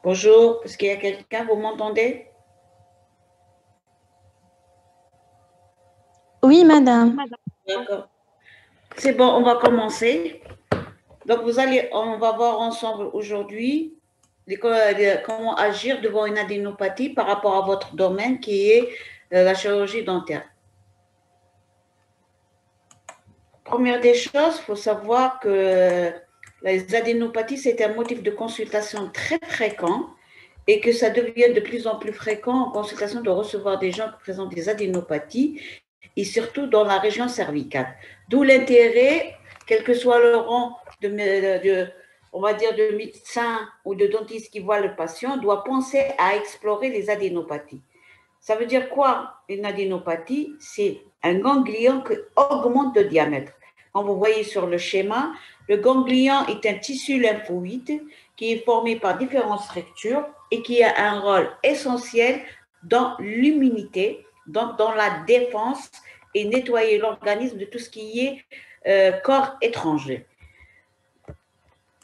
Bonjour, est-ce qu'il y a quelqu'un, vous m'entendez? Oui, madame. D'accord. C'est bon, on va commencer. Donc, on va voir ensemble aujourd'hui comment agir devant une adénopathie par rapport à votre domaine qui est la chirurgie dentaire. Première des choses, il faut savoir que les adénopathies, c'est un motif de consultation très fréquent et que ça devient de plus en plus fréquent en consultation de recevoir des gens qui présentent des adénopathies et surtout dans la région cervicale. D'où l'intérêt, quel que soit le rang on va dire, de médecin ou de dentiste qui voit le patient, doit penser à explorer les adénopathies. Ça veut dire quoi, une adénopathie? C'est un ganglion qui augmente de diamètre. Quand vous voyez sur le schéma, le ganglion est un tissu lymphoïde qui est formé par différentes structures et qui a un rôle essentiel dans l'immunité, donc dans la défense et nettoyer l'organisme de tout ce qui est corps étranger.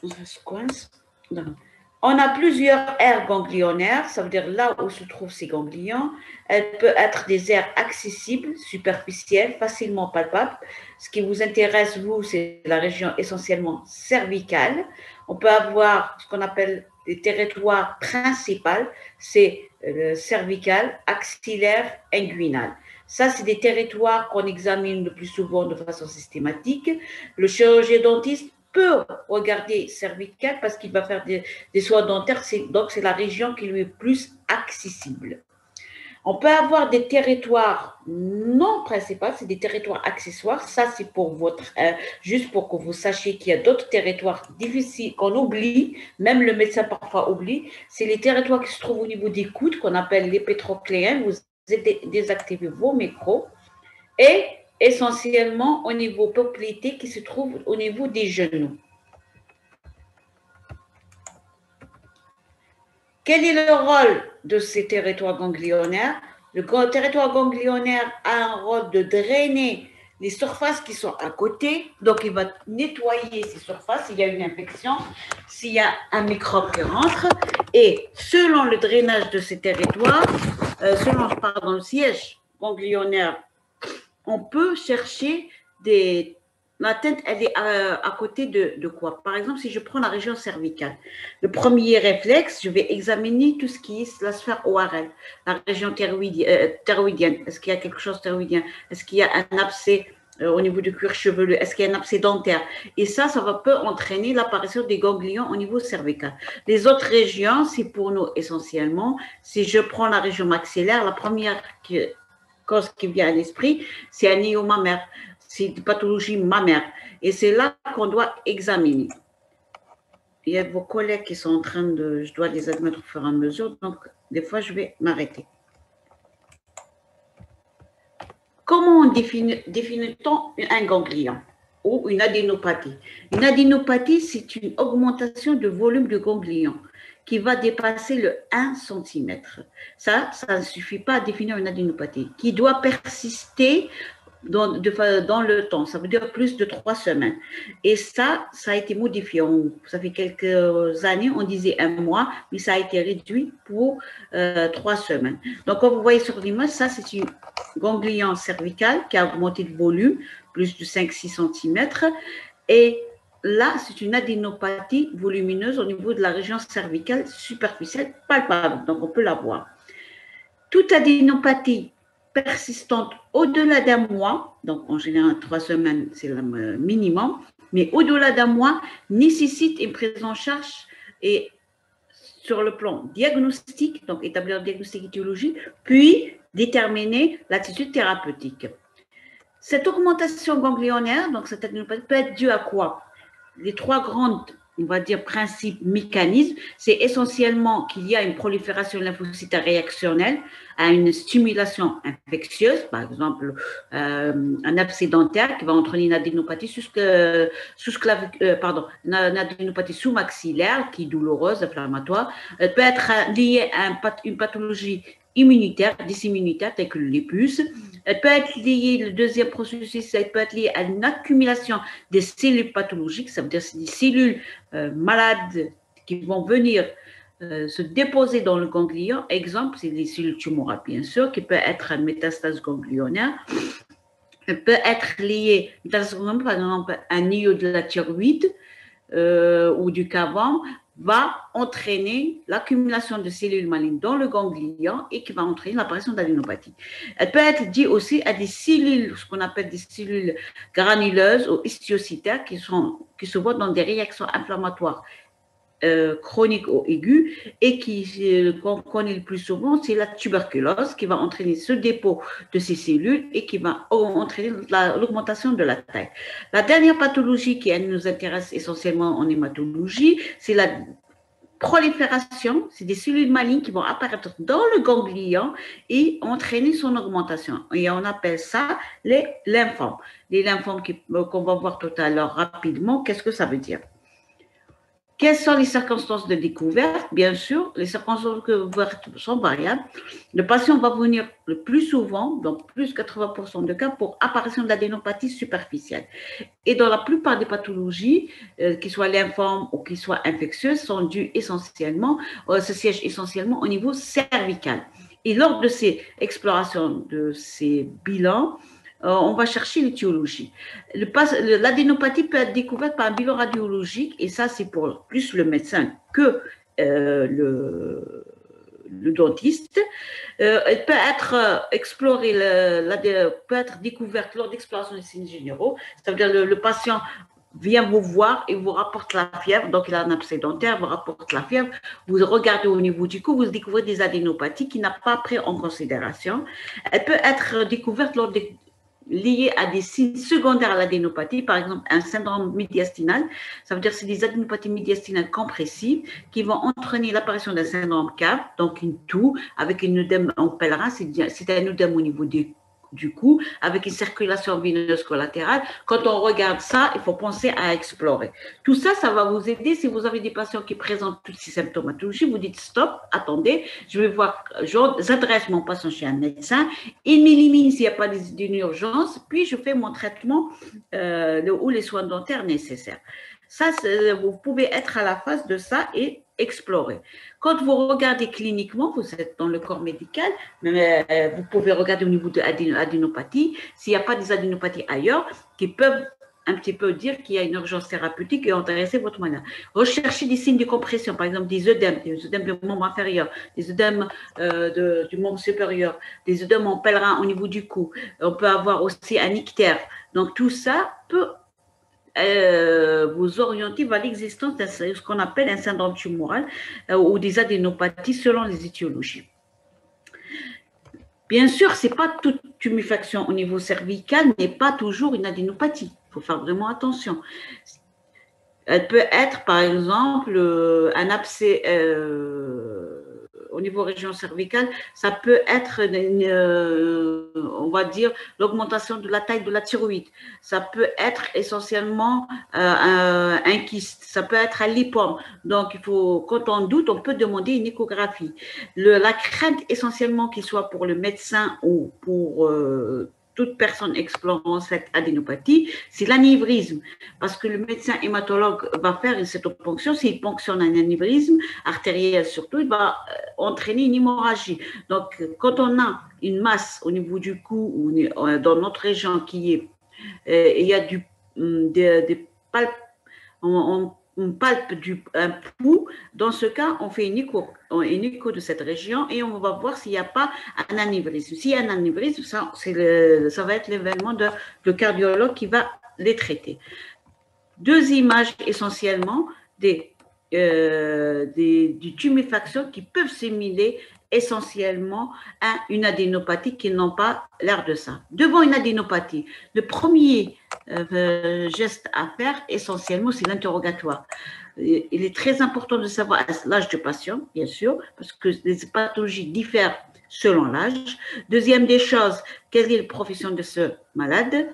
Ça se coince. Non. On a plusieurs aires ganglionnaires, ça veut dire là où se trouvent ces ganglions. Elles peuvent être des aires accessibles, superficielles, facilement palpables. Ce qui vous intéresse, vous, c'est la région essentiellement cervicale. On peut avoir ce qu'on appelle des territoires principaux, c'est le cervical, axillaire, inguinal. Ça, c'est des territoires qu'on examine le plus souvent de façon systématique. Le chirurgien dentiste peut regarder cervical parce qu'il va faire des soins dentaires, donc c'est la région qui lui est plus accessible. On peut avoir des territoires non principaux, c'est des territoires accessoires. Ça, c'est pour juste pour que vous sachiez qu'il y a d'autres territoires difficiles qu'on oublie, même le médecin parfois oublie. C'est les territoires qui se trouvent au niveau des coudes, qu'on appelle les pétrocléens. Vous désactivez vos micros. Et essentiellement au niveau poplité qui se trouve au niveau des genoux. Quel est le rôle de ces territoires ganglionnaires? Le territoire ganglionnaire a un rôle de drainer les surfaces qui sont à côté, donc il va nettoyer ces surfaces s'il y a une infection, s'il y a un microbe qui rentre, et selon le drainage de ces territoires, selon le siège ganglionnaire, on peut chercher des... La tête, elle est à côté de quoi? Par exemple, si je prends la région cervicale, le premier réflexe, je vais examiner tout ce qui est la sphère ORL, la région thyroïdienne. Est-ce qu'il y a quelque chose de thyroïdien? Est-ce qu'il y a un abcès au niveau du cuir chevelu? Est-ce qu'il y a un abcès dentaire? Et ça peut entraîner l'apparition des ganglions au niveau cervical. Les autres régions, c'est pour nous essentiellement, si je prends la région maxillaire, la première cause qui vient à l'esprit, c'est un néo-mammaire, c'est une pathologie mammaire. Et c'est là qu'on doit examiner. Il y a vos collègues qui sont en train de... Je dois les admettre au fur et à mesure, donc des fois, je vais m'arrêter. Comment définit-on un ganglion ou une adénopathie? Une adénopathie, c'est une augmentation de volume de ganglion qui va dépasser le 1 cm. Ça ne suffit pas à définir une adénopathie, qui doit persister dans le temps. Ça veut dire plus de 3 semaines. Et ça a été modifié. Ça fait quelques années, on disait 1 mois, mais ça a été réduit pour 3 semaines. Donc, comme vous voyez sur l'image, ça, c'est une ganglion cervical qui a augmenté de volume, plus de 5-6 cm. Et là, c'est une adénopathie volumineuse au niveau de la région cervicale superficielle palpable. Donc, on peut la voir. Toute adénopathie persistante au-delà d'un mois, donc en général 3 semaines, c'est le minimum, mais au-delà d'un mois, nécessite une prise en charge et sur le plan diagnostique, donc établir un diagnostic étiologique, puis déterminer l'attitude thérapeutique. Cette augmentation ganglionnaire, donc cette adénopathie, peut être due à quoi? Les 3 grandes, on va dire, principes, mécanismes, c'est essentiellement qu'il y a une prolifération lymphocytaire réactionnelle à une stimulation infectieuse, par exemple un abcès dentaire qui va entraîner une adénopathie une adénopathie sous-maxillaire qui est douloureuse, inflammatoire. Elle peut être liée à une pathologie immunitaire, dysimmunitaire, telle que le lupus. Elle peut être liée, le deuxième processus, elle peut être liée à une accumulation des cellules pathologiques, ça veut dire des cellules malades qui vont venir se déposer dans le ganglion. Exemple, c'est les cellules tumorales, bien sûr, qui peut être une métastase ganglionnaire. Elle peut être liée, par exemple, un nœud de la thyroïde ou du cavum va entraîner l'accumulation de cellules malignes dans le ganglion et qui va entraîner l'apparition d'adénopathie. Elle peut être due aussi à des cellules, ce qu'on appelle des cellules granuleuses ou histiocytaires qui se voient dans des réactions inflammatoires chroniques ou aiguës et qu'on connaît le plus souvent, c'est la tuberculose qui va entraîner ce dépôt de ces cellules et qui va entraîner l'augmentation de la taille. La dernière pathologie qui nous intéresse essentiellement en hématologie, c'est la prolifération, c'est des cellules malignes qui vont apparaître dans le ganglion et entraîner son augmentation. Et on appelle ça les lymphomes. Les lymphomes qu'on va voir tout à l'heure rapidement, qu'est-ce que ça veut dire? Quelles sont les circonstances de découverte? Bien sûr, les circonstances de découverte sont variables. Le patient va venir le plus souvent, donc plus de 80% de cas, pour apparition d'adénopathie superficielle. Et dans la plupart des pathologies, qu'ils soient lymphomes ou qu'ils soient infectieuses, sont dues essentiellement, se siègent essentiellement au niveau cervical. Et lors de ces explorations, de ces bilans, on va chercher l'étiologie. L'adénopathie peut être découverte par un bilan radiologique, et ça, c'est pour plus le médecin que le dentiste. Elle peut être explorée, peut être découverte lors d'exploration des signes généraux. Ça veut dire le patient vient vous voir et vous rapporte la fièvre, donc il a un abcès dentaire, vous rapporte la fièvre, vous regardez au niveau du cou, vous découvrez des adénopathies qu'il n'a pas pris en considération. Elle peut être découverte lors des liées à des signes secondaires à l'adénopathie, par exemple un syndrome médiastinal, ça veut dire que c'est des adénopathies médiastinales compressives qui vont entraîner l'apparition d'un syndrome cave, donc une toux avec une œdème en pèlerin, c'est un œdème au niveau du cou, avec une circulation veineuse collatérale. Quand on regarde ça, il faut penser à explorer. Tout ça, ça va vous aider si vous avez des patients qui présentent toutes ces symptomatologies. Vous dites stop, attendez, je vais voir, j'adresse mon patient chez un médecin, il m'élimine s'il n'y a pas d'une urgence, puis je fais mon traitement ou les soins dentaires nécessaires. Ça, vous pouvez être à la face de ça et explorer. Quand vous regardez cliniquement, vous êtes dans le corps médical, mais vous pouvez regarder au niveau de l'adénopathie, s'il n'y a pas des adénopathies ailleurs qui peuvent un petit peu dire qu'il y a une urgence thérapeutique et intéresser votre malade. Recherchez des signes de compression, par exemple des œdèmes du membre inférieur, des œdèmes du membre supérieur, des œdèmes en pèlerin au niveau du cou. On peut avoir aussi un ictère. Donc tout ça peut vous orienter vers l'existence de ce qu'on appelle un syndrome tumoral ou des adénopathies selon les étiologies. Bien sûr, c'est pas toute tuméfaction au niveau cervical n'est pas toujours une adénopathie. Il faut faire vraiment attention. Elle peut être, par exemple, un abcès au niveau région cervicale, ça peut être, on va dire, l'augmentation de la taille de la thyroïde. Ça peut être essentiellement un kyste. Ça peut être un lipome. Donc, quand on doute, on peut demander une échographie. La crainte essentiellement qu'il soit pour le médecin ou pour toute personne explorant cette adénopathie, c'est l'anévrisme. Parce que le médecin hématologue va faire cette ponction. S'il ponctionne un anévrisme artériel surtout, il va entraîner une hémorragie. Donc, quand on a une masse au niveau du cou ou dans notre région qui est, il y a des palpes, on palpe un pouls, dans ce cas, on fait une écho de cette région et on va voir s'il n'y a pas un anévrisme. S'il y a un anévrisme, ça va être l'événement de cardiologue qui va les traiter. Deux images essentiellement des tuméfactions qui peuvent simuler essentiellement à une adénopathie qui n'ont pas l'air de ça. Devant une adénopathie, le premier geste à faire essentiellement, c'est l'interrogatoire. Il est très important de savoir l'âge du patient, bien sûr, parce que les pathologies diffèrent selon l'âge. Deuxième des choses, quelle est la profession de ce malade.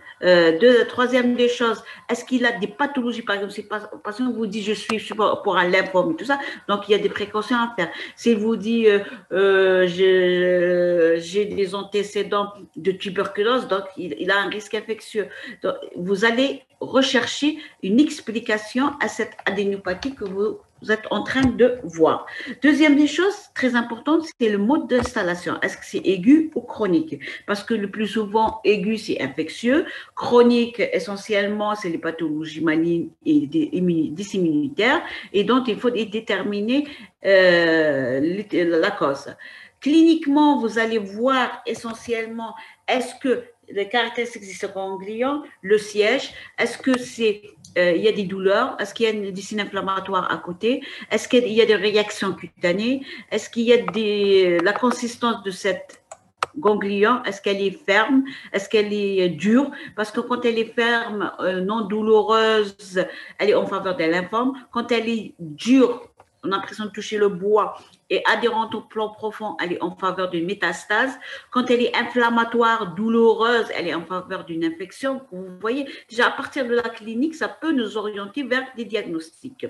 Troisième des choses, est-ce qu'il a des pathologies, par exemple, si le patient vous dit je suis pour un lymphome et tout ça, donc il y a des précautions à faire. S'il vous dit j'ai des antécédents de tuberculose, donc il a un risque infectieux. Donc, vous allez rechercher une explication à cette adénopathie que vous êtes en train de voir. Deuxième des choses très importantes, c'est le mode d'installation. Est-ce que c'est aigu ou chronique? Parce que le plus souvent, aigu, c'est infectieux. Chronique, essentiellement, c'est les pathologies malignes et dysimmunitaires. Et donc, il faut déterminer la cause. Cliniquement, vous allez voir essentiellement, est-ce que les caractéristiques du ganglion, le siège, est-ce que c'est il y a des douleurs, est-ce qu'il y a des signes inflammatoires à côté, est-ce qu'il y a des réactions cutanées, est-ce qu'il y a la consistance de cette ganglion, est-ce qu'elle est ferme, est-ce qu'elle est dure, parce que quand elle est ferme, non douloureuse, elle est en faveur des lymphomes, quand elle est dure, on a l'impression de toucher le bois et adhérente au plan profond, elle est en faveur d'une métastase. Quand elle est inflammatoire, douloureuse, elle est en faveur d'une infection. Vous voyez, déjà à partir de la clinique, ça peut nous orienter vers des diagnostics.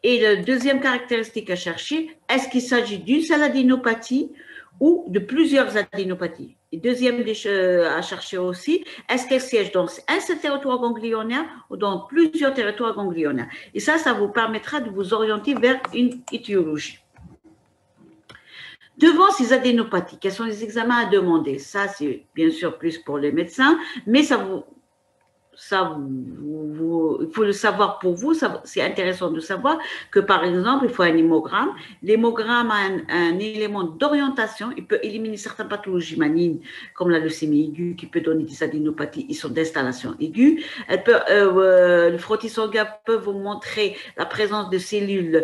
Et la deuxième caractéristique à chercher, est-ce qu'il s'agit d'une seule adénopathie ou de plusieurs adénopathies? Et deuxième à chercher aussi, est-ce qu'elle siège dans un seul territoire ganglionnaire ou dans plusieurs territoires ganglionnaires? Et ça vous permettra de vous orienter vers une étiologie. Devant ces adénopathies, quels sont les examens à demander? Ça, c'est bien sûr plus pour les médecins, mais il faut le savoir pour vous, c'est intéressant de savoir que par exemple, il faut un hémogramme. L'hémogramme a un élément d'orientation, il peut éliminer certaines pathologies malignes comme la leucémie aiguë qui peut donner des adénopathies, ils sont d'installation aiguë. Le frottis sanguin peut vous montrer la présence de cellules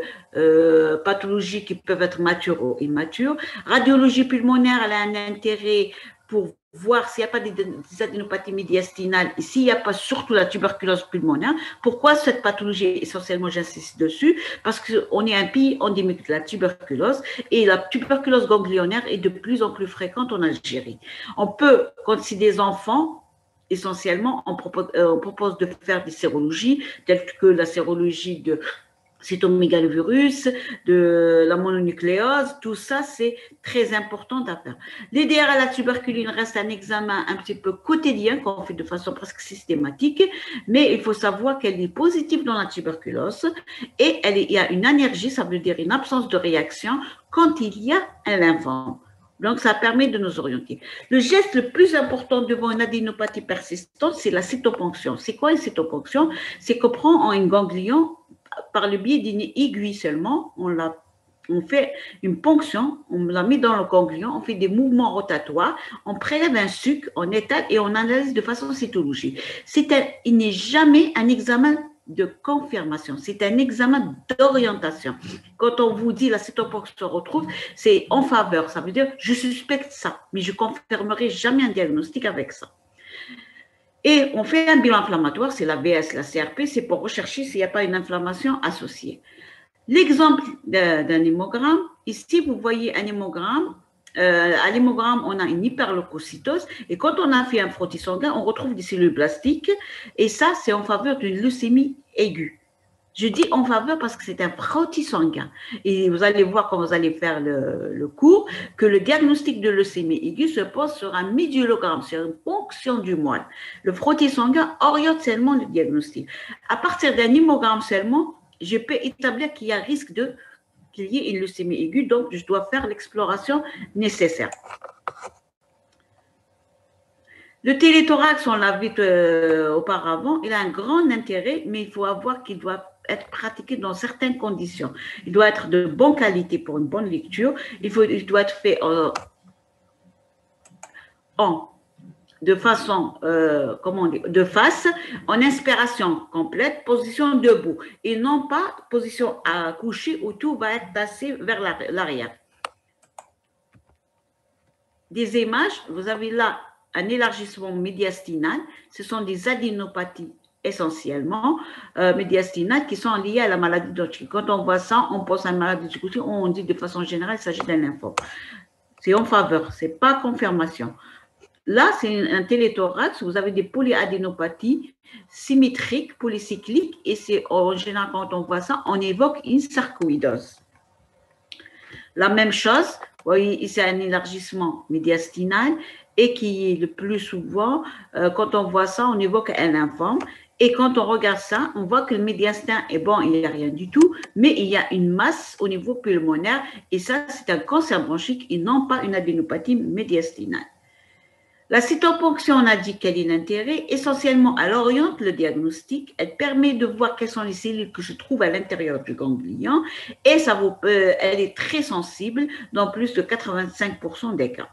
pathologiques qui peuvent être matures ou immatures. Radiologie pulmonaire, elle a un intérêt pour voir s'il n'y a pas des adénopathies médiastinales et s'il n'y a pas surtout la tuberculose pulmonaire. Pourquoi cette pathologie, essentiellement, j'insiste dessus? Parce qu'on est un pays endémique de la tuberculose et la tuberculose ganglionnaire est de plus en plus fréquente en Algérie. On peut, quand c'est des enfants, essentiellement, on propose de faire des sérologies, telles que la sérologie de cytomégalovirus, de la mononucléose, tout ça, c'est très important à faire. L'EDR à la tuberculine reste un examen un petit peu quotidien qu'on fait de façon presque systématique, mais il faut savoir qu'elle est positive dans la tuberculose et il y a une anergie, ça veut dire une absence de réaction quand il y a un lymphome. Donc, ça permet de nous orienter. Le geste le plus important devant une adénopathie persistante, c'est la cytoponction. C'est quoi une cytoponction? C'est qu'on prend un ganglion par le biais d'une aiguille seulement, on fait une ponction, on la met dans le ganglion, on fait des mouvements rotatoires, on prélève un sucre, on étale et on analyse de façon cytologique. Il n'est jamais un examen de confirmation, c'est un examen d'orientation. Quand on vous dit la cytoponction se retrouve, c'est en faveur, ça veut dire je suspecte ça, mais je ne confirmerai jamais un diagnostic avec ça. Et on fait un bilan inflammatoire, c'est la VS, la CRP, c'est pour rechercher s'il n'y a pas une inflammation associée. L'exemple d'un hémogramme, ici vous voyez un hémogramme. À l'hémogramme, on a une hyperleucocytose et quand on a fait un frottis sanguin, on retrouve des cellules blastiques et ça, c'est en faveur d'une leucémie aiguë. Je dis en faveur parce que c'est un frottis sanguin. Et vous allez voir quand vous allez faire le cours que le diagnostic de leucémie aiguë se pose sur un médulogramme, sur une ponction du moelle. Le frottis sanguin oriente seulement le diagnostic. À partir d'un hémogramme seulement, je peux établir qu'il y a risque qu'il y ait une leucémie aiguë, donc je dois faire l'exploration nécessaire. Le téléthorax, on l'a vu auparavant, il a un grand intérêt, mais il faut avoir qu'il doit être pratiqué dans certaines conditions. Il doit être de bonne qualité pour une bonne lecture. Il doit être fait de façon, de face, en inspiration complète, position debout, et non pas position à coucher où tout va être tassé vers l'arrière. Des images, vous avez là un élargissement médiastinal, ce sont des adénopathies essentiellement médiastinales qui sont liées à la maladie d'Hodgkin. Quand on voit ça, on pense à une maladie d'Hodgkin, on dit de façon générale qu'il s'agit d'un lymphome. C'est en faveur, ce n'est pas confirmation. Là, c'est un téléthorax, vous avez des polyadénopathies symétriques, polycycliques, et c'est en général, quand on voit ça, on évoque une sarcoïdose. La même chose, vous voyez, c'est un élargissement médiastinal et qui est le plus souvent, quand on voit ça, on évoque un lymphome. Et quand on regarde ça, on voit que le médiastin est bon, il n'y a rien du tout, mais il y a une masse au niveau pulmonaire et ça, c'est un cancer bronchique et non pas une adénopathie médiastinale. La cytoponction, on a dit quel est l'intérêt. Essentiellement, elle oriente le diagnostic, elle permet de voir quelles sont les cellules que je trouve à l'intérieur du ganglion et ça elle est très sensible dans plus de 85% des cas.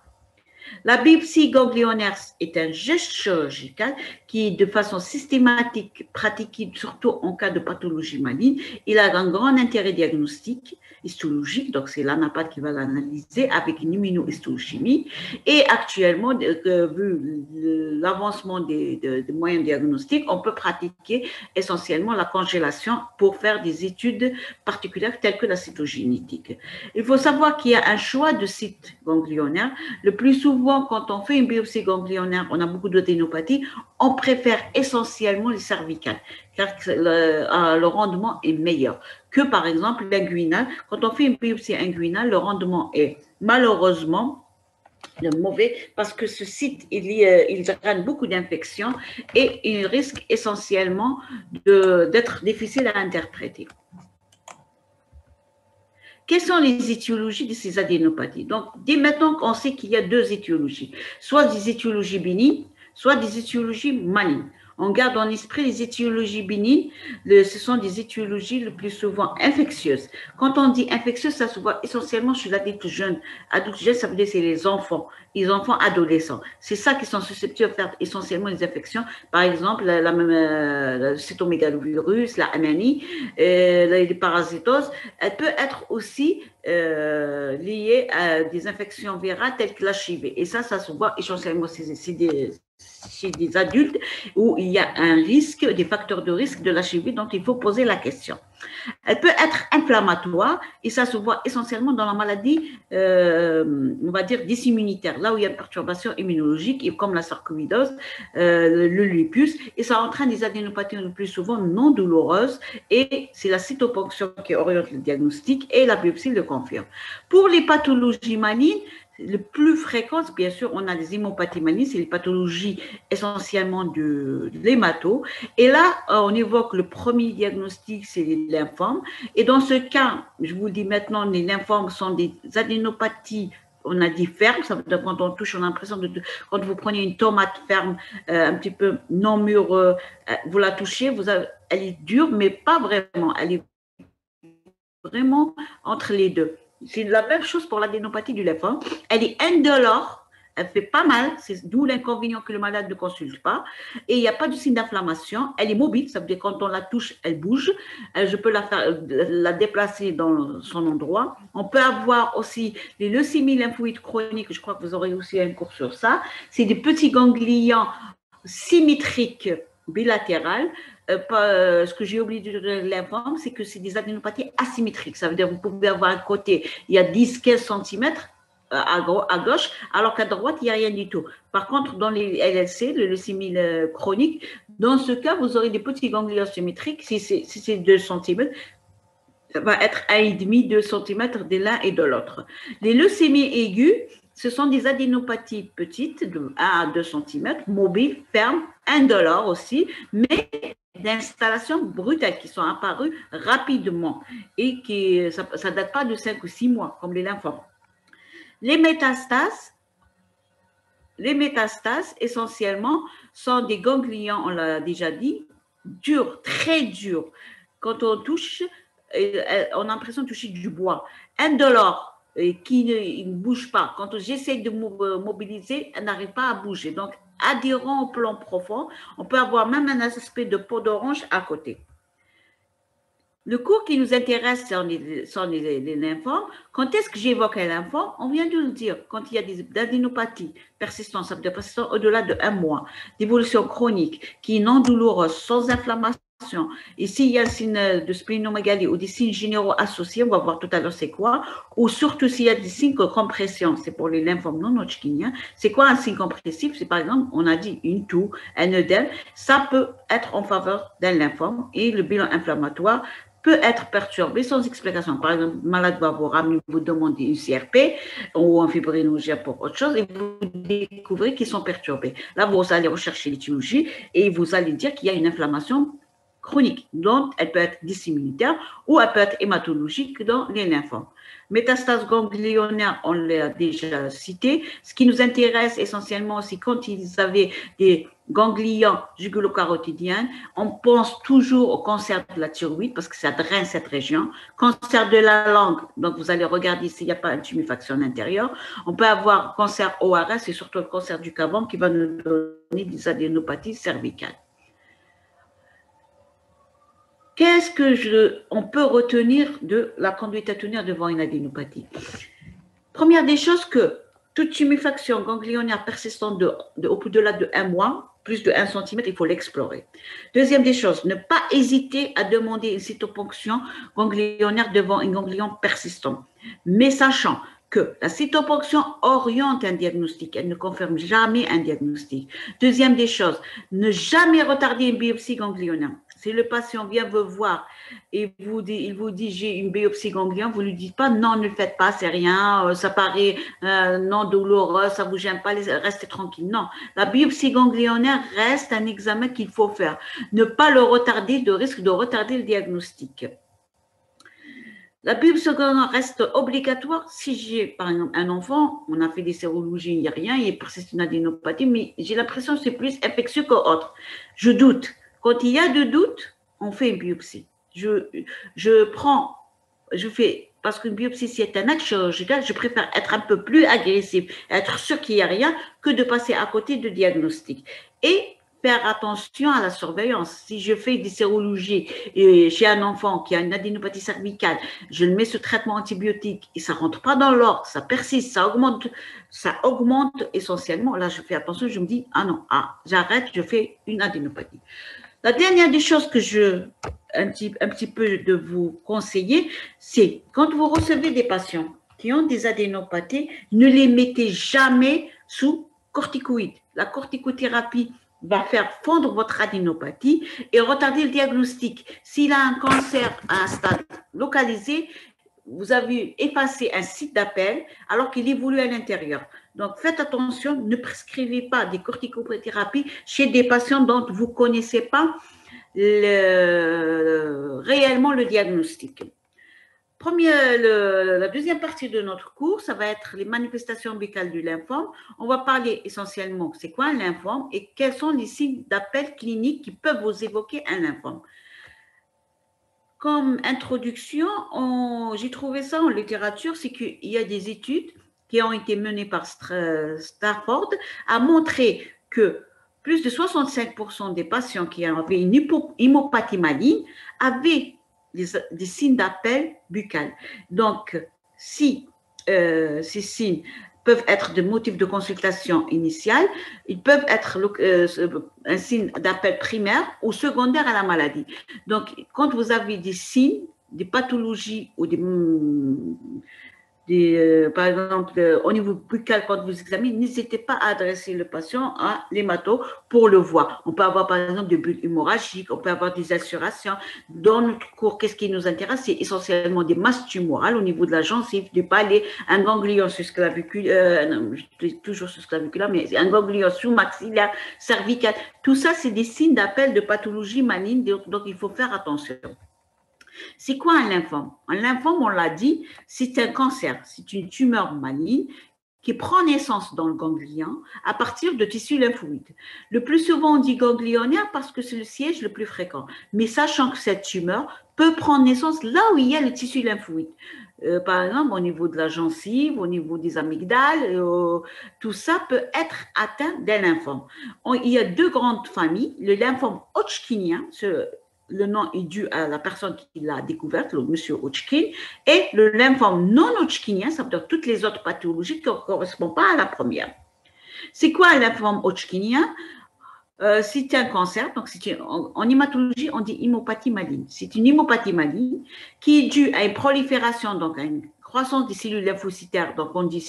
La biopsie ganglionnaire est un geste chirurgical qui est de façon systématique pratiqué surtout en cas de pathologie maligne. Il a un grand intérêt diagnostique, histologique, donc c'est l'anapathe qui va l'analyser avec une immunohistochimie. Et actuellement, vu l'avancement des moyens diagnostiques, on peut pratiquer essentiellement la congélation pour faire des études particulières telles que la cytogénétique. Il faut savoir qu'il y a un choix de sites ganglionnaires. Le plus souvent, quand on fait une biopsie ganglionnaire, on a beaucoup d'adénopathie, on préfère essentiellement les cervicales, car le rendement est meilleur que, par exemple, l'inguinal. Quand on fait une biopsie inguinale, le rendement est malheureusement mauvais parce que ce site, il draine beaucoup d'infections et il risque essentiellement d'être difficile à interpréter. Quelles sont les étiologies de ces adénopathies? Donc, dès maintenant qu'on sait qu'il y a deux étiologies, soit des étiologies bénignes, soit des étiologies malignes. On garde en esprit les étiologies bénignes, ce sont des étiologies le plus souvent infectieuses. Quand on dit infectieux, ça se voit essentiellement chez l'adulte jeune. Adulte jeune, ça veut dire c'est les enfants adolescents. C'est ça qui sont susceptibles de faire essentiellement les infections. Par exemple, le cytomégalovirus, la ananie, les parasitoses. Elle peut être aussi liée à des infections virales telles que l'HIV. Et ça se voit essentiellement chez des adultes où il y a un risque, des facteurs de risque de l'HIV dont il faut poser la question. Elle peut être inflammatoire et ça se voit essentiellement dans la maladie, on va dire, dysimmunitaire, là où il y a une perturbation immunologique et comme la sarcoïdose, le lupus, et ça entraîne des adénopathies le plus souvent non douloureuses et c'est la cytoponction qui oriente le diagnostic et la biopsie le confirme. Pour les pathologies malignes, le plus fréquent, bien sûr, on a des hémopathies malignes, c'est les pathologies essentiellement de l'hémato. Et là, on évoque le premier diagnostic, c'est les lymphomes. Et dans ce cas, je vous le dis maintenant, les lymphomes sont des adénopathies, on a dit fermes, ça veut dire quand on touche, on a l'impression de, quand vous prenez une tomate ferme, un petit peu non mûre, vous la touchez, elle est dure, mais pas vraiment, elle est vraiment entre les deux. C'est la même chose pour l'adénopathie du lymphome. Elle est indolore, elle fait pas mal, c'est d'où l'inconvénient que le malade ne consulte pas. Et il n'y a pas de signe d'inflammation. Elle est mobile, ça veut dire quand on la touche, elle bouge. Je peux la déplacer dans son endroit. On peut avoir aussi les leucémies lymphoïdes chroniques, je crois que vous aurez aussi un cours sur ça. C'est des petits ganglions symétriques bilatérales. Ce que j'ai oublié de l'informer, c'est que c'est des adénopathies asymétriques. Ça veut dire que vous pouvez avoir un côté, il y a 10-15 cm à gauche, alors qu'à droite, il n'y a rien du tout. Par contre, dans les LLC, le leucémie chronique, dans ce cas, vous aurez des petits ganglions symétriques. Si c'est 2 cm, ça va être 1,5-2 cm de l'un et de l'autre. Les leucémies aiguës, ce sont des adénopathies petites, de 1 à 2 cm, mobiles, fermes, indolores aussi, mais d'installations brutales qui sont apparues rapidement et qui ça ne date pas de 5 ou 6 mois, comme les lymphomes. Les métastases, essentiellement, sont des ganglions, on l'a déjà dit, durs, très durs. Quand on touche, on a l'impression de toucher du bois. Indolore, qui ne bouge pas. Quand j'essaie de mobiliser, elle n'arrive pas à bouger. Donc, adhérent au plan profond, on peut avoir même un aspect de peau d'orange à côté. Le cours qui nous intéresse sont les lymphomes. Quand est-ce que j'évoque un lymphome? On vient de le dire, quand il y a des adénopathies persistantes, ça veut dire persistant au-delà de 1 mois, d'évolution chronique, qui est non douloureuse, sans inflammation, Et s'il y a un signe de splénomégalie ou des signes généraux associés, on va voir tout à l'heure c'est quoi, ou surtout s'il y a des signes de compression, c'est pour les lymphomes non hodgkiniens. C'est quoi un signe compressif? C'est par exemple, on a dit une toux, un œdème, ça peut être en faveur d'un lymphome et le bilan inflammatoire peut être perturbé sans explication. Par exemple, le malade va vous ramener, vous demander une CRP ou un fibrinogen pour autre chose et vous découvrez qu'ils sont perturbés. Là, vous allez rechercher l'étiologie et vous allez dire qu'il y a une inflammation chronique. Donc, elle peut être dissimilitaire ou elle peut être hématologique dans les lymphomes. Métastase ganglionnaire, on l'a déjà cité. Ce qui nous intéresse essentiellement, c'est quand ils avaient des ganglions jugulo-carotidiens, on pense toujours au cancer de la thyroïde parce que ça draine cette région. Cancer de la langue, donc vous allez regarder s'il n'y a pas une tuméfaction à l'intérieur. On peut avoir cancer ORS et surtout le cancer du Cabon qui va nous donner des adénopathies cervicales. Qu'est-ce qu'on peut retenir de la conduite à tenir devant une adénopathie? Première des choses, que toute tuméfaction ganglionnaire persistante au-delà de 1 mois, plus de 1 cm, il faut l'explorer. Deuxième des choses, ne pas hésiter à demander une cytoponction ganglionnaire devant un ganglion persistant, mais sachant que la cytoponction oriente un diagnostic, elle ne confirme jamais un diagnostic. Deuxième des choses, ne jamais retarder une biopsie ganglionnaire. Si le patient vient vous voir et il vous dit j'ai une biopsie ganglion, vous ne lui dites pas non, ne le faites pas, c'est rien, ça paraît non douloureux, ça ne vous gêne pas, restez tranquille. Non, la biopsie ganglionnaire reste un examen qu'il faut faire. Ne pas le retarder, de risque de retarder le diagnostic. La biopsie ganglionnaire reste obligatoire si j'ai, par exemple, un enfant, on a fait des sérologies, il n'y a rien, il persiste une adénopathie, mais j'ai l'impression que c'est plus infectieux qu'autre. Je doute. Quand il y a de doute, on fait une biopsie. Je fais, parce qu'une biopsie, si c'est un acte chirurgical, je préfère être un peu plus agressif, être sûr qu'il n'y a rien, que de passer à côté de diagnostic. Et faire attention à la surveillance. Si je fais des sérologies chez un enfant qui a une adénopathie cervicale, je le mets sous traitement antibiotique et ça ne rentre pas dans l'ordre, ça persiste, ça augmente essentiellement. Là, je fais attention, je me dis, ah non, j'arrête, je fais une adénopathie. La dernière des choses que un petit peu de vous conseiller, c'est quand vous recevez des patients qui ont des adénopathies, ne les mettez jamais sous corticoïdes. La corticothérapie va faire fondre votre adénopathie et retarder le diagnostic. S'il a un cancer à un stade localisé, vous avez effacé un site d'appel alors qu'il évolue à l'intérieur. Donc, faites attention, ne prescrivez pas des corticothérapies chez des patients dont vous ne connaissez pas réellement le diagnostic. La deuxième partie de notre cours, ça va être les manifestations buccales du lymphome. On va parler essentiellement c'est quoi un lymphome et quels sont les signes d'appel cliniques qui peuvent vous évoquer un lymphome. Comme introduction, j'ai trouvé ça en littérature, c'est qu'il y a des études qui ont été menées par Stafford à montrer que plus de 65% des patients qui avaient une hémopathie maligne avaient des signes d'appel buccal. Donc, si ces signes peuvent être des motifs de consultation initiale, ils peuvent être un signe d'appel primaire ou secondaire à la maladie. Donc, quand vous avez des signes, des pathologies ou par exemple, au niveau buccal, quand vous examinez, n'hésitez pas à adresser le patient à l'hémato pour le voir. On peut avoir, par exemple, des bulles hémorragiques, on peut avoir des ulcérations. Dans notre cours, qu'est-ce qui nous intéresse? C'est essentiellement des masses tumorales au niveau de la gencive, du palais, un ganglion susclaviculaire, toujours susclaviculaire, mais un ganglion sous-maxillaire, cervical. Tout ça, c'est des signes d'appel de pathologie maligne, donc il faut faire attention. C'est quoi un lymphome? Un lymphome, on l'a dit, c'est un cancer, c'est une tumeur maligne qui prend naissance dans le ganglion à partir de tissus lymphoïdes. Le plus souvent, on dit ganglionnaire parce que c'est le siège le plus fréquent. Mais sachant que cette tumeur peut prendre naissance là où il y a le tissu lymphoïde. Par exemple, au niveau de la gencive, au niveau des amygdales, tout ça peut être atteint d'un lymphome. Il y a deux grandes familles, le lymphome hodgkinien, le nom est dû à la personne qui l'a découverte, le monsieur Hodgkin, et le lymphome non hodgkinien, ça veut dire toutes les autres pathologies qui ne correspondent pas à la première. C'est quoi un lymphome hodgkinien? Si tu as un cancer, donc en hématologie, on dit hémopathie maligne. C'est une hémopathie maligne qui est due à une prolifération, donc à une croissance des cellules lymphocytaires, donc on dit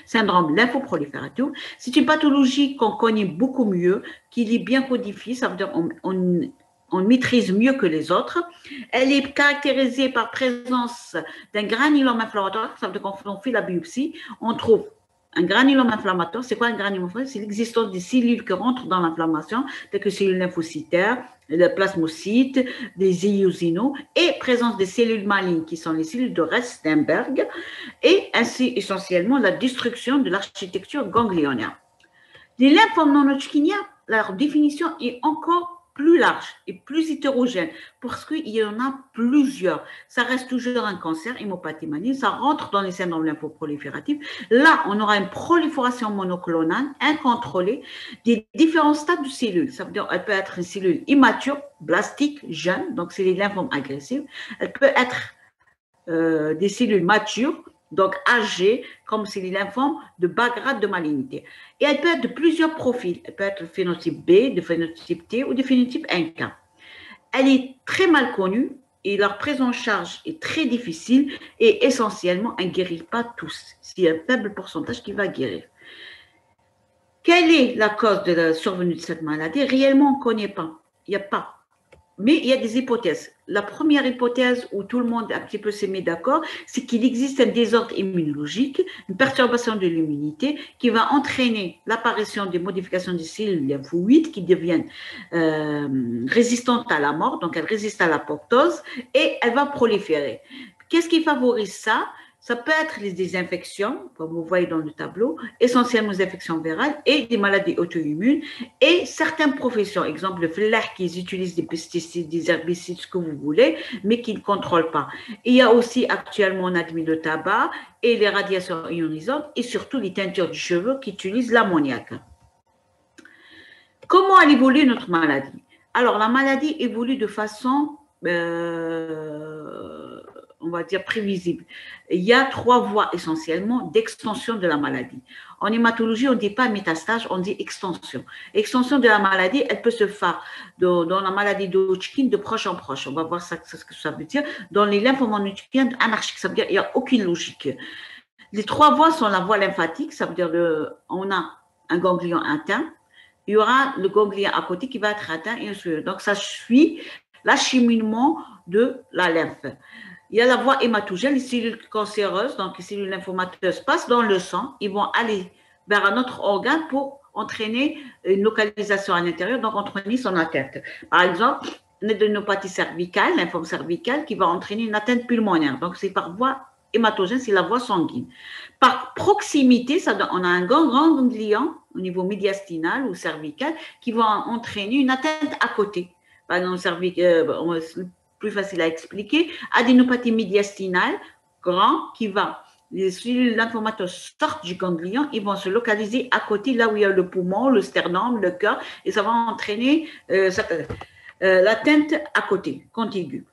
syndrome lymphoprolifératif. C'est une pathologie qu'on connaît beaucoup mieux, qui est bien codifiée, ça veut dire on maîtrise mieux que les autres. Elle est caractérisée par présence d'un granulome inflammatoire, ça veut dire quand on fait la biopsie, on trouve un granulome inflammatoire. C'est quoi un granulome inflammatoire? C'est l'existence des cellules qui rentrent dans l'inflammation, telles que cellules lymphocytaires, les plasmocytes, des eosinaux, et présence des cellules malignes, qui sont les cellules de Restenberg, et ainsi essentiellement la destruction de l'architecture ganglionnaire. Les lymphomes non-Hodgkiniens, leur définition est encore plus large et plus hétérogène parce qu'il y en a plusieurs. Ça reste toujours un cancer, hémopathie maligne, ça rentre dans les syndromes lymphoprolifératifs. Là, on aura une prolifération monoclonale incontrôlée des différents stades de cellules. Ça veut dire qu'elle peut être une cellule immature, blastique, jeune, donc c'est les lymphomes agressifs. Elle peut être des cellules matures, donc âgées, comme c'est les lymphomes de bas grade de malignité. Et elle peut être de plusieurs profils. Elle peut être de phénotype B, de phénotype T ou de phénotype NK. Elle est très mal connue et leur prise en charge est très difficile et essentiellement, elle ne guérit pas tous. C'est un faible pourcentage qui va guérir. Quelle est la cause de la survenue de cette maladie? Réellement, on ne connaît pas. Il n'y a pas. Mais il y a des hypothèses. La première hypothèse où tout le monde un petit peu s'est mis d'accord, c'est qu'il existe un désordre immunologique, une perturbation de l'immunité qui va entraîner l'apparition des modifications des cellules lymphoïdes qui deviennent résistantes à la mort, donc elles résistent à l'apoptose et elles vont proliférer. Qu'est-ce qui favorise ça? Ça peut être des infections, comme vous voyez dans le tableau, essentiellement des infections virales et des maladies auto-immunes et certaines professions, exemple le flair qui utilise des pesticides, des herbicides, ce que vous voulez, mais qui ne contrôlent pas. Il y a aussi actuellement, on admet le tabac et les radiations ionisantes et surtout les teintures du cheveu qui utilisent l'ammoniac. Comment elle évolue notre maladie? Alors, la maladie évolue de façon on va dire prévisible. Il y a 3 voies essentiellement d'extension de la maladie. En hématologie, on ne dit pas métastase, on dit extension. Extension de la maladie, elle peut se faire dans la maladie de Hodgkin de proche en proche. On va voir ce que ça veut dire. Dans les lymphomes Hodgkin anarchiques, ça veut dire qu'il n'y a aucune logique. Les 3 voies sont la voie lymphatique, ça veut dire on a un ganglion atteint, il y aura le ganglion à côté qui va être atteint et ainsi de suite. Donc, ça suit l'acheminement de la lymphe. Il y a la voie hématogène, les cellules cancéreuses, donc les cellules lymphomateuses passent dans le sang, ils vont aller vers un autre organe pour entraîner une localisation à l'intérieur, donc entraîner son atteinte. Par exemple, une adénopathie cervicale, lymphome cervical, qui va entraîner une atteinte pulmonaire. Donc, c'est par voie hématogène, c'est la voie sanguine. Par proximité, on a un grand ganglion au niveau médiastinal ou cervical qui va entraîner une atteinte à côté. Par exemple, plus facile à expliquer, adénopathie médiastinale, grand, qui va, les cellules lymphomateuses sortent du ganglion, ils vont se localiser à côté, là où il y a le poumon, le sternum, le cœur, et ça va entraîner l'atteinte à côté, contiguë.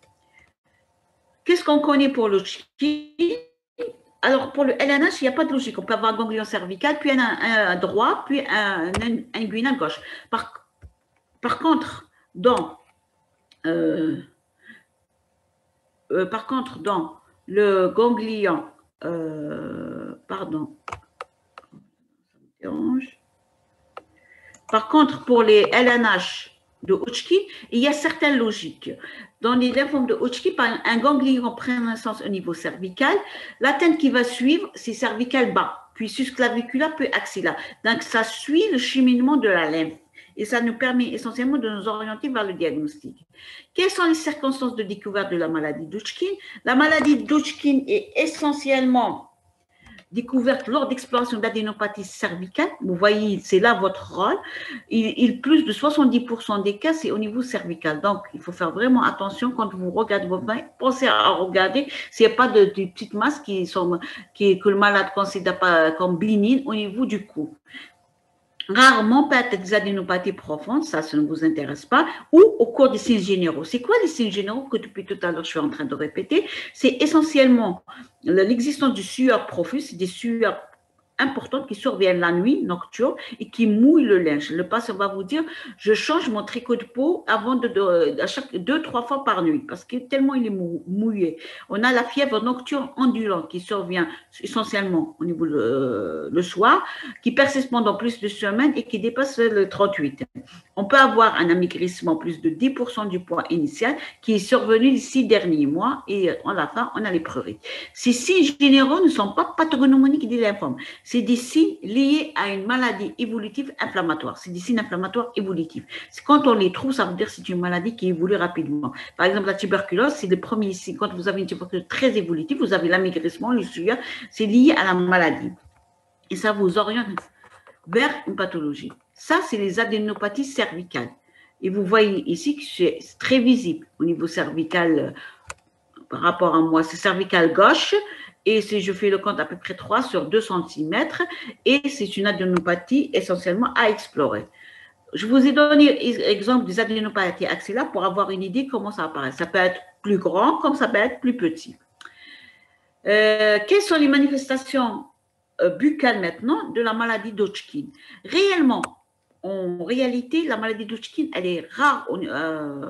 Qu'est-ce qu'on connaît pour le Hodgkin? Alors, pour le LNH, il n'y a pas de logique. On peut avoir un ganglion cervical, puis un droit, puis un inguinal gauche. Par contre, dans le ganglion, par contre, pour les LNH de Hodgkin, il y a certaines logiques. Dans les lymphomes de Hodgkin, un ganglion prend naissance au niveau cervical. L'atteinte qui va suivre, c'est cervical bas, puis susclaviculaire, puis axillaire. Donc, ça suit le cheminement de la lymphe. Et ça nous permet essentiellement de nous orienter vers le diagnostic. Quelles sont les circonstances de découverte de la maladie d'Hodgkin? La maladie d'Hodgkin est essentiellement découverte lors d'exploration d'adénopathie cervicale. Vous voyez, c'est là votre rôle. Plus de 70% des cas, c'est au niveau cervical. Donc, il faut faire vraiment attention quand vous regardez vos mains. Pensez à regarder s'il n'y a pas de petites masses que le malade ne considère pas comme bénignes au niveau du cou. Rarement, peut-être des adénopathies profondes, ça ne vous intéresse pas, ou au cours des signes généraux. C'est quoi les signes généraux que depuis tout à l'heure je suis en train de répéter? C'est essentiellement l'existence du sueur profuse, des sueurs importantes qui surviennent la nuit, nocturne, et qui mouillent le linge. Le patient va vous dire, je change mon tricot de peau à chaque 2-3 fois par nuit, parce que tellement il est mouillé. On a la fièvre nocturne ondulante qui survient essentiellement au niveau le soir, qui persiste pendant plus de semaines et qui dépasse le 38. On peut avoir un amaigrissement plus de 10% du poids initial qui est survenu les 6 derniers mois et à la fin, on a les prurits. Ces signes généraux ne sont pas pathognomoniques des lymphomes. C'est des signes liés à une maladie évolutive inflammatoire. C'est des signes inflammatoires évolutifs. Quand on les trouve, ça veut dire que c'est une maladie qui évolue rapidement. Par exemple, la tuberculose, c'est le premier signe. Quand vous avez une tuberculose très évolutive, vous avez l'amaigrissement, le sueur, c'est lié à la maladie. Et ça vous oriente vers une pathologie. Ça, c'est les adénopathies cervicales. Et vous voyez ici que c'est très visible au niveau cervical par rapport à moi. C'est cervical gauche et si je fais le compte à peu près 3 sur 2 cm et c'est une adénopathie essentiellement à explorer. Je vous ai donné l'exemple des adénopathies axillaires pour avoir une idée comment ça apparaît. Ça peut être plus grand comme ça peut être plus petit. Quelles sont les manifestations buccale maintenant de la maladie d'Hodgkin? Réellement, en réalité, la maladie d'Hodgkin, elle est rare en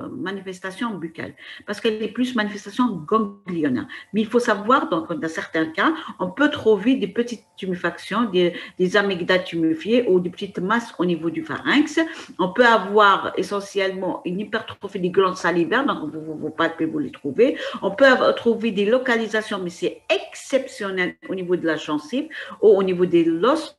manifestation buccale parce qu'elle est plus manifestation ganglionnaire. Mais il faut savoir, donc, dans certains cas, on peut trouver des petites tuméfactions, des amygdales tuméfiées ou des petites masses au niveau du pharynx. On peut avoir essentiellement une hypertrophie des glandes salivaires, donc vous palpez, vous les trouvez. On peut trouver des localisations, mais c'est exceptionnel au niveau de la gencive ou au niveau des l'os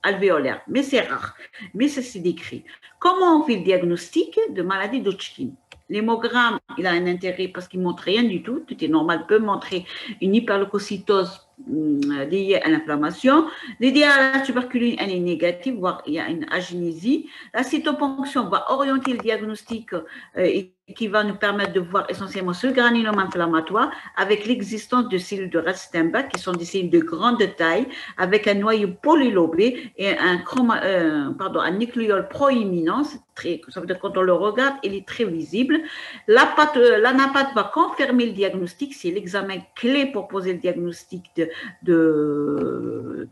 alvéolaires, mais c'est rare. Mais ça c'est décrit. Comment on fait le diagnostic de maladie d'Hodgkin? L'hémogramme, il a un intérêt parce qu'il ne montre rien du tout. Tout est normal, il peut montrer une hyperleucocytose liée à l'inflammation. L'idéal, la tuberculine, elle est négative, voire il y a une agénésie. La cytoponction va orienter le diagnostic et qui va nous permettre de voir essentiellement ce granulome inflammatoire avec l'existence de cellules de Rastenbach qui sont des cellules de grande taille avec un noyau polylobé et un nucléole proéminent. Ça veut dire que quand on le regarde, il est très visible. L'anapathe va confirmer le diagnostic. C'est l'examen clé pour poser le diagnostic de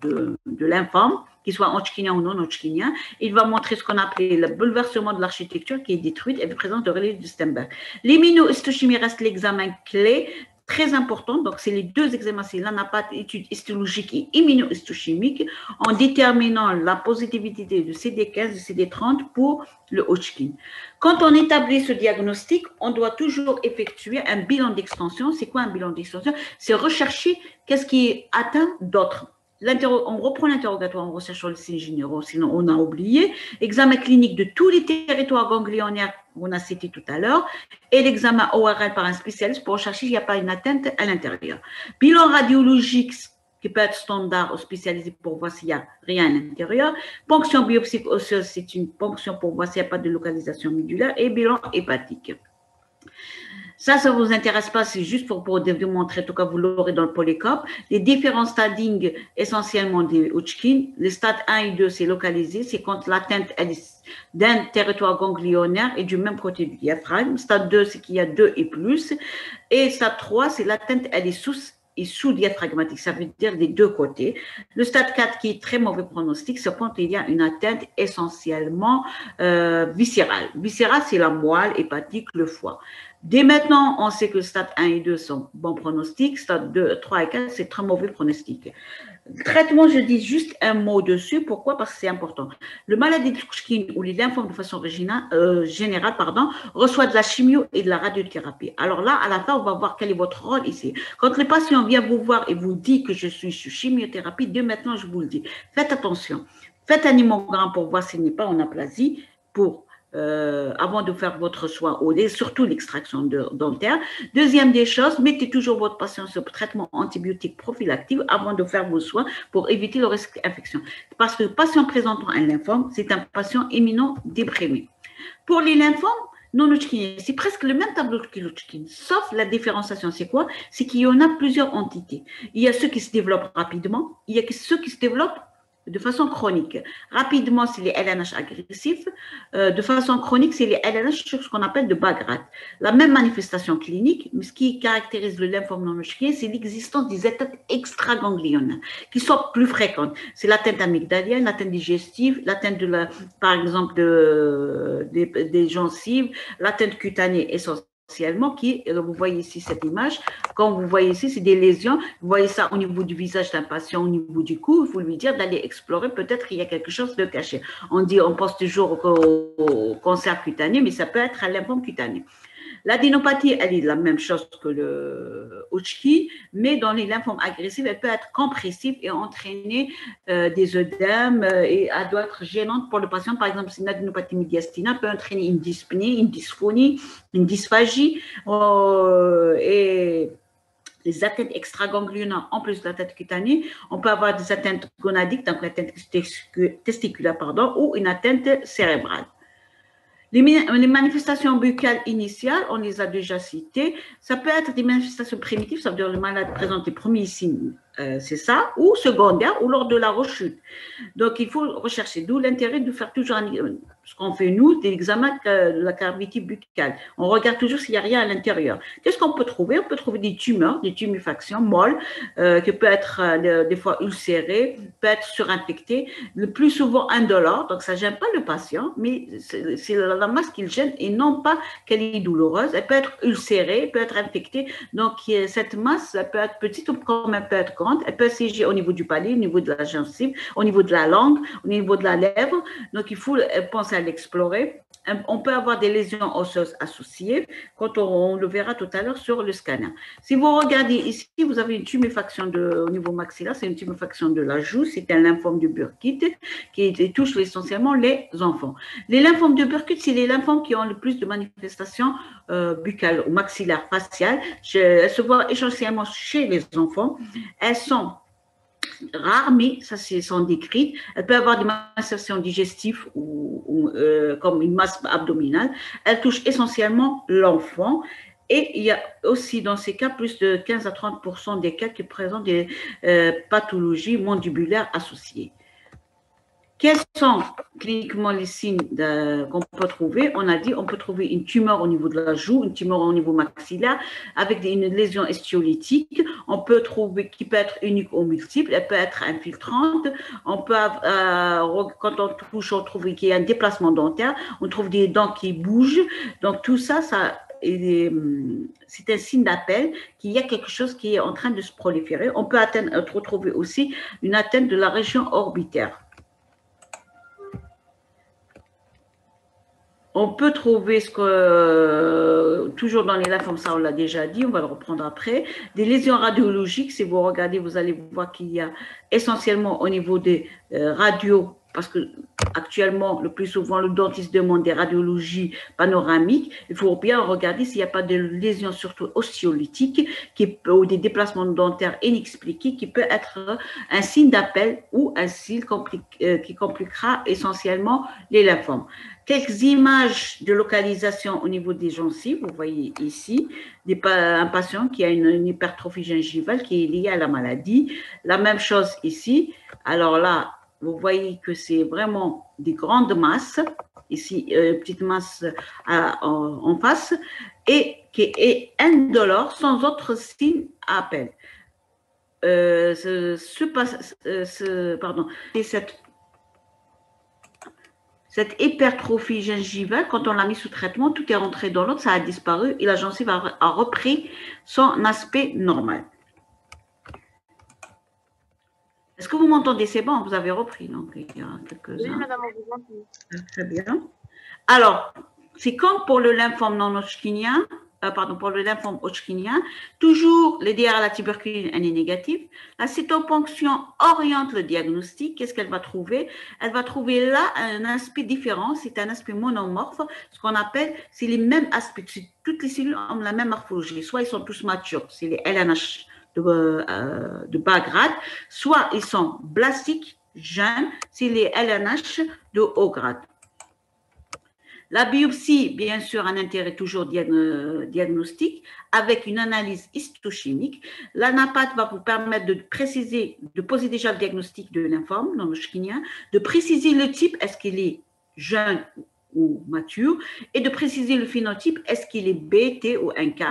lymphome, qu'il soit hodgkinien ou non hodgkinien. Il va montrer ce qu'on appelle le bouleversement de l'architecture qui est détruite et la présence de relais de Stenberg. L'immunohistochimie reste l'examen clé, très important. Donc, c'est les deux examens, c'est l'anapathe, étude histologique et immunohistochimique, en déterminant la positivité de CD15 et CD30 pour le Hodgkin. Quand on établit ce diagnostic, on doit toujours effectuer un bilan d'extension. C'est quoi un bilan d'extension? C'est rechercher qu'est-ce qui est atteint d'autres. On reprend l'interrogatoire en recherchant les signes généraux, sinon on a oublié. Examen clinique de tous les territoires ganglionnaires qu'on a cités tout à l'heure et l'examen ORL par un spécialiste pour rechercher s'il n'y a pas une atteinte à l'intérieur. Bilan radiologique qui peut être standard ou spécialisé pour voir s'il n'y a rien à l'intérieur. Ponction biopsique osseuse, c'est une ponction pour voir s'il n'y a pas de localisation médulaire et bilan hépatique. Ça ne vous intéresse pas, c'est juste pour vous montrer, en tout cas vous l'aurez dans le polycope, les différents stadings essentiellement des Hodgkin. Le stade 1 et 2, c'est localisé, c'est quand l'atteinte d'un territoire ganglionnaire et du même côté du diaphragme. Stade 2, c'est qu'il y a 2 et plus. Et stade 3, c'est l'atteinte, elle est sous-diaphragmatique, ça veut dire des deux côtés. Le stade 4 qui est très mauvais pronostic, c'est quand il y a une atteinte essentiellement viscérale. Viscérale, c'est la moelle hépatique, le foie. Dès maintenant, on sait que le stade 1 et 2 sont bons pronostics, stade 2, 3 et 4, c'est très mauvais pronostic. Le traitement, je dis juste un mot dessus. Pourquoi? Parce que c'est important. Le maladie de Hodgkin ou les lymphomes de façon générale, reçoit de la chimio et de la radiothérapie. Alors là, à la fin, on va voir quel est votre rôle ici. Quand le patient vient vous voir et vous dit que je suis sous chimiothérapie, dès maintenant, je vous le dis, faites attention. Faites un hémogramme pour voir s'il n'est pas en aplasie avant de faire votre soin et surtout l'extraction dentaire. Deuxième des choses, mettez toujours votre patient sur traitement antibiotique prophylactique avant de faire vos soins pour éviter le risque d'infection. Parce que le patient présentant un lymphome, c'est un patient immunodéprimé. Pour les lymphomes non Hodgkiniens, c'est presque le même tableau que l'Hodgkin, sauf la différenciation, c'est quoi? C'est qu'il y en a plusieurs entités. Il y a ceux qui se développent rapidement, il y a ceux qui se développent de façon chronique. Rapidement, c'est les LNH agressifs. De façon chronique, c'est les LNH sur ce qu'on appelle de bas grade. La même manifestation clinique, mais ce qui caractérise le lymphome non-Hodgkinien, c'est l'existence des atteintes extraganglionales qui sont plus fréquentes. C'est l'atteinte amygdalienne, l'atteinte digestive, l'atteinte par exemple des gencives, l'atteinte cutanée essentielle qui, vous voyez ici cette image, quand vous voyez ici, c'est des lésions, vous voyez ça au niveau du visage d'un patient, au niveau du cou, il faut lui dire d'aller explorer, peut-être qu'il y a quelque chose de caché. On pense toujours au cancer cutané, mais ça peut être un lymphome cutané. L'adénopathie, elle est la même chose que le Hodgkin, mais dans les lymphomes agressifs, elle peut être compressive et entraîner des œdèmes et elle doit être gênante pour le patient. Par exemple, une adénopathie médiastinale peut entraîner une dyspnée, une dysphonie, une dysphagie et les atteintes extraganglionales en plus de l'atteinte cutanée. On peut avoir des atteintes gonadiques, donc l'atteinte testiculaire, ou une atteinte cérébrale. Les manifestations buccales initiales, on les a déjà citées. Ça peut être des manifestations primitives, ça veut dire que le malade présente les premiers signes, c'est ça, ou secondaires, ou lors de la rechute. Donc, il faut rechercher, d'où l'intérêt de faire toujours ce qu'on fait nous, des examens de la cavité buccale. On regarde toujours s'il n'y a rien à l'intérieur. Qu'est-ce qu'on peut trouver? On peut trouver des tumeurs, des tumefactions molles, qui peuvent être des fois ulcérées, peut être surinfectées, le plus souvent indolore, donc ça ne gêne pas le patient, mais c'est la masse qui le gêne et non pas qu'elle est douloureuse. Elle peut être ulcérée, peut être infectée, donc cette masse, elle peut être petite comme elle peut être grande, elle peut siéger au niveau du palais, au niveau de la gencive, au niveau de la langue, au niveau de la lèvre, donc il faut penser à l'explorer. On peut avoir des lésions osseuses associées, quand on le verra tout à l'heure sur le scanner. Si vous regardez ici, vous avez une tuméfaction au niveau maxillaire, c'est une tuméfaction de la joue, c'est un lymphome de Burkitt qui touche essentiellement les enfants. Les lymphomes de Burkitt, c'est les lymphomes qui ont le plus de manifestations buccales ou maxillaires faciales. Elles se voient essentiellement chez les enfants. Elles sont rares, mais ça sont décrites. Elle peut avoir des manifestations digestives comme une masse abdominale. Elle touche essentiellement l'enfant. Et il y a aussi dans ces cas plus de 15 à 30% des cas qui présentent des pathologies mandibulaires associées. Quels sont cliniquement les signes qu'on peut trouver? On a dit on peut trouver une tumeur au niveau de la joue, une tumeur au niveau maxillaire avec une lésion estiolytique. On peut trouver qui peut être unique ou multiple, elle peut être infiltrante. On peut, quand on touche, on trouve qu'il y a un déplacement dentaire, on trouve des dents qui bougent. Donc tout ça, c'est un signe d'appel qu'il y a quelque chose qui est en train de se proliférer. On peut retrouver aussi une atteinte de la région orbitaire. On peut trouver toujours dans les lymphomes, ça on l'a déjà dit, on va le reprendre après, des lésions radiologiques. Si vous regardez, vous allez voir qu'il y a essentiellement au niveau des radios, parce que actuellement, le plus souvent, le dentiste demande des radiologies panoramiques. Il faut bien regarder s'il n'y a pas de lésions, surtout ostéolytiques, ou des déplacements dentaires inexpliqués, qui peut être un signe d'appel ou un signe qui compliquera essentiellement les lymphomes. Quelques images de localisation au niveau des gencives. Vous voyez ici un patient qui a une hypertrophie gingivale qui est liée à la maladie. La même chose ici. Alors là, vous voyez que c'est vraiment des grandes masses. Ici, petite masse en face et qui est indolore sans autre signe à appel. Cette hypertrophie gingivale, quand on l'a mis sous traitement, tout est rentré dans l'autre, ça a disparu et la gencive a repris son aspect normal. Est-ce que vous m'entendez? C'est bon, vous avez repris. Donc, il y a quelques-uns. Oui, madame, on vous entend. Très bien. Alors, c'est comme pour le lymphome non-hodgkinien, pour le lymphome hodgkinien, toujours le DR à la tuberculine est négatif. La cytoponction oriente le diagnostic. Qu'est-ce qu'elle va trouver? Elle va trouver là un aspect différent. C'est un aspect monomorphe. Ce qu'on appelle, c'est les mêmes aspects. Toutes les cellules ont la même morphologie. Soit ils sont tous matures, c'est les LNH de bas grade, soit ils sont blastiques, jeunes, c'est les LNH de haut grade. La biopsie, bien sûr, un intérêt toujours diagnostique avec une analyse histochimique. L'anapath va vous permettre de préciser, de poser déjà le diagnostic de lymphome non-Hodgkinien, de préciser le type, est-ce qu'il est jeune ou mature, et de préciser le phénotype, est-ce qu'il est B, T ou NK,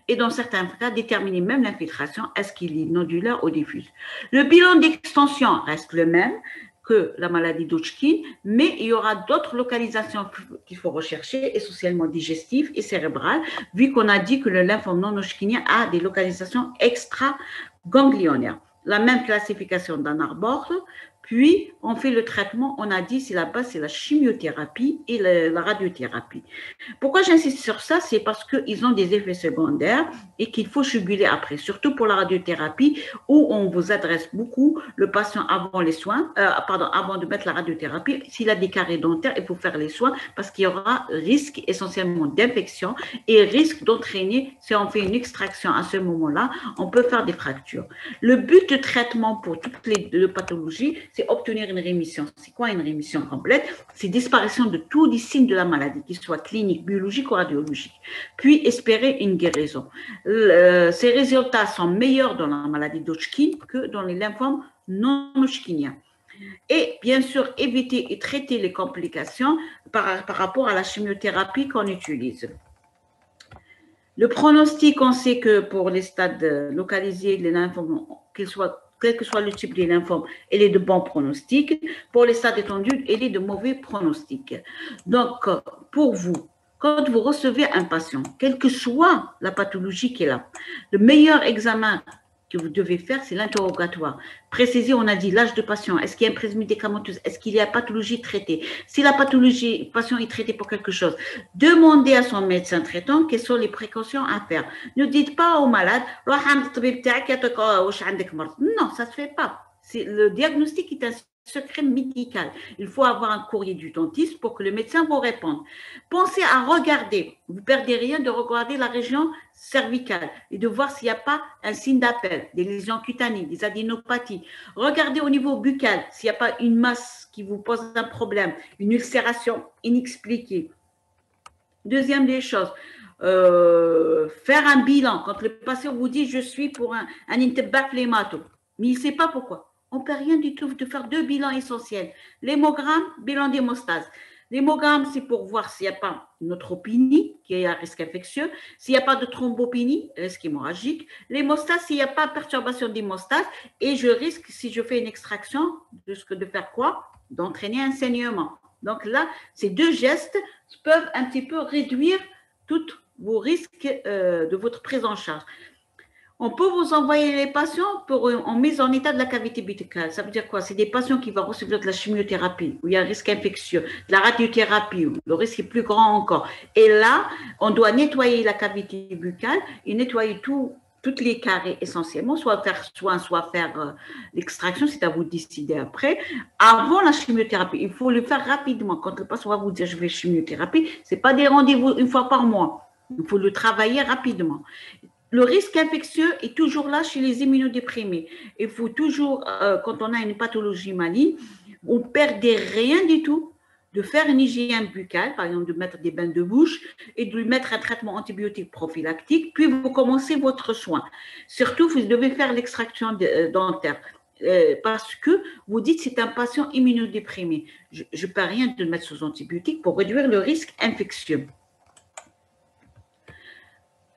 et dans certains cas, déterminer même l'infiltration, est-ce qu'il est nodulaire ou diffuse. Le bilan d'extension reste le même que la maladie d'Hodgkin, mais il y aura d'autres localisations qu'il faut rechercher, essentiellement digestives et cérébrales, vu qu'on a dit que le lymphome non-Hodgkinien a des localisations extra-ganglionnaires. La même classification d'Ann Arbor, puis on fait le traitement, on a dit, c'est la base, c'est la chimiothérapie et la radiothérapie. Pourquoi j'insiste sur ça? C'est parce qu'ils ont des effets secondaires et qu'il faut juguler après, surtout pour la radiothérapie où on vous adresse beaucoup le patient avant les soins, avant de mettre la radiothérapie. S'il a des caries dentaires, il faut faire les soins parce qu'il y aura risque essentiellement d'infection et risque d'entraîner, si on fait une extraction à ce moment-là, on peut faire des fractures. Le but de traitement pour toutes les deux pathologies, c'est obtenir une rémission. C'est quoi une rémission complète? C'est disparition de tous les signes de la maladie, qu'ils soient cliniques, biologiques ou radiologiques, puis espérer une guérison. Ces résultats sont meilleurs dans la maladie d'Hodgkin que dans les lymphomes non-Hodgkiniens. Et bien sûr, éviter et traiter les complications par rapport à la chimiothérapie qu'on utilise. Le pronostic, on sait que pour les stades localisés, les lymphomes, quel que soit le type de lymphome, il est de bons pronostics. Pour les stades étendus, il est de mauvais pronostics. Donc, pour vous, quand vous recevez un patient, quelle que soit la pathologie qu'il a, le meilleur examen que vous devez faire, c'est l'interrogatoire. Préciser, on a dit l'âge de patient, est-ce qu'il y a une prise médicamenteuse, est-ce qu'il y a pathologie traitée. Si la pathologie, le patient est traité pour quelque chose, demandez à son médecin traitant quelles sont les précautions à faire. Ne dites pas au malade, non, ça ne se fait pas. Le diagnostic est un secret médical. Il faut avoir un courrier du dentiste pour que le médecin vous réponde. Pensez à regarder, vous ne perdez rien de regarder la région cervicale et de voir s'il n'y a pas un signe d'appel, des lésions cutanées, des adénopathies. Regardez au niveau buccal s'il n'y a pas une masse qui vous pose un problème, une ulcération inexpliquée. Deuxième des choses, faire un bilan. Quand le patient vous dit « je suis pour un intibah phlémato », mais il ne sait pas pourquoi. On ne peut rien du tout de faire deux bilans essentiels. L'hémogramme, bilan d'hémostase. L'hémogramme, c'est pour voir s'il n'y a pas une neutropénie, qui est un risque infectieux, s'il n'y a pas de thrombopénie, risque hémorragique. L'hémostase, s'il n'y a pas de perturbation d'hémostase, et je risque, si je fais une extraction, de faire quoi? D'entraîner un saignement. Donc là, ces deux gestes peuvent un petit peu réduire tous vos risques de votre prise en charge. On peut vous envoyer les patients en mise en état de la cavité buccale. Ça veut dire quoi? C'est des patients qui vont recevoir de la chimiothérapie, où il y a un risque infectieux, de la radiothérapie, où le risque est plus grand encore. Et là, on doit nettoyer la cavité buccale et nettoyer toutes les caries essentiellement, soit faire soin, soit faire l'extraction, c'est à vous de décider après. Avant la chimiothérapie, il faut le faire rapidement. Quand le patient va vous dire « je vais chimiothérapie », ce n'est pas des rendez-vous une fois par mois. Il faut le travailler rapidement. Le risque infectieux est toujours là chez les immunodéprimés. Il faut toujours, quand on a une pathologie maligne, on ne perd rien du tout de faire une hygiène buccale, par exemple de mettre des bains de bouche et de lui mettre un traitement antibiotique prophylactique, puis vous commencez votre soin. Surtout, vous devez faire l'extraction dentaire. Parce que vous dites que c'est un patient immunodéprimé. Je ne peux rien de mettre sous antibiotique pour réduire le risque infectieux.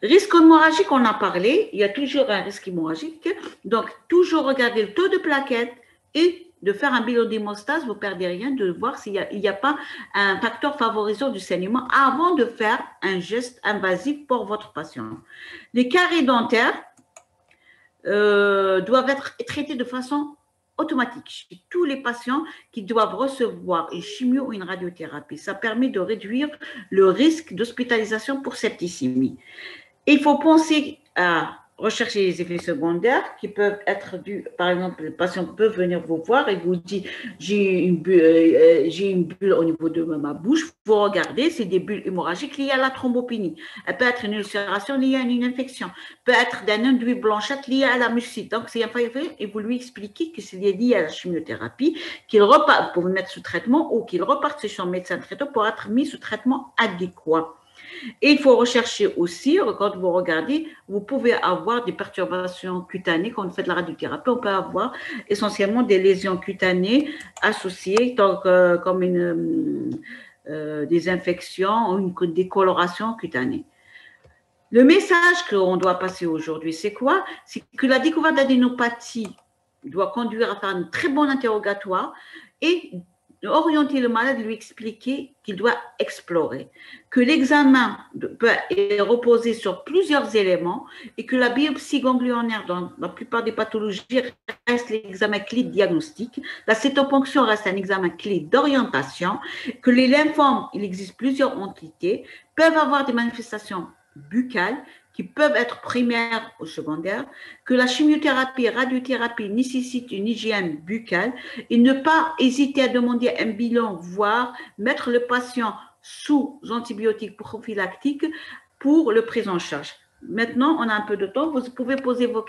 Risque hémorragique, on a parlé, il y a toujours un risque hémorragique. Donc, toujours regarder le taux de plaquettes et de faire un bilan d'hémostase, vous ne perdez rien, de voir s'il n'y a pas un facteur favorisant du saignement avant de faire un geste invasif pour votre patient. Les caries dentaires doivent être traités de façon automatique chez tous les patients qui doivent recevoir une chimio ou une radiothérapie. Ça permet de réduire le risque d'hospitalisation pour septicémie. Il faut penser à rechercher les effets secondaires qui peuvent être dus, par exemple, le patient peut venir vous voir et vous dit j'ai une bulle au niveau de ma bouche. Vous regardez, c'est des bulles hémorragiques liées à la thrombopénie. Elle peut être une ulcération liée à une infection, peut être d'un enduit blanchâtre lié à la mucite. Donc, c'est un fait et vous lui expliquez que c'est lié à la chimiothérapie, qu'il repart pour vous mettre sous traitement ou qu'il reparte chez son médecin traitant pour être mis sous traitement adéquat. Et il faut rechercher aussi, quand vous regardez, vous pouvez avoir des perturbations cutanées. Quand on fait de la radiothérapie, on peut avoir essentiellement des lésions cutanées associées, donc, comme des infections ou une décoloration cutanée. Le message qu'on doit passer aujourd'hui, c'est quoi? C'est que la découverte d'adénopathie doit conduire à faire un très bon interrogatoire et orienter le malade, lui expliquer qu'il doit explorer, que l'examen peut reposer sur plusieurs éléments et que la biopsie ganglionnaire, dans la plupart des pathologies, reste l'examen clé de diagnostic. La cytoponction reste un examen clé d'orientation, que les lymphomes, il existe plusieurs entités, peuvent avoir des manifestations buccales qui peuvent être primaires ou secondaires, que la chimiothérapie, radiothérapie nécessite une hygiène buccale et ne pas hésiter à demander un bilan, voire mettre le patient sous antibiotiques prophylactiques pour le prise en charge. Maintenant, on a un peu de temps, vous pouvez poser vos questions.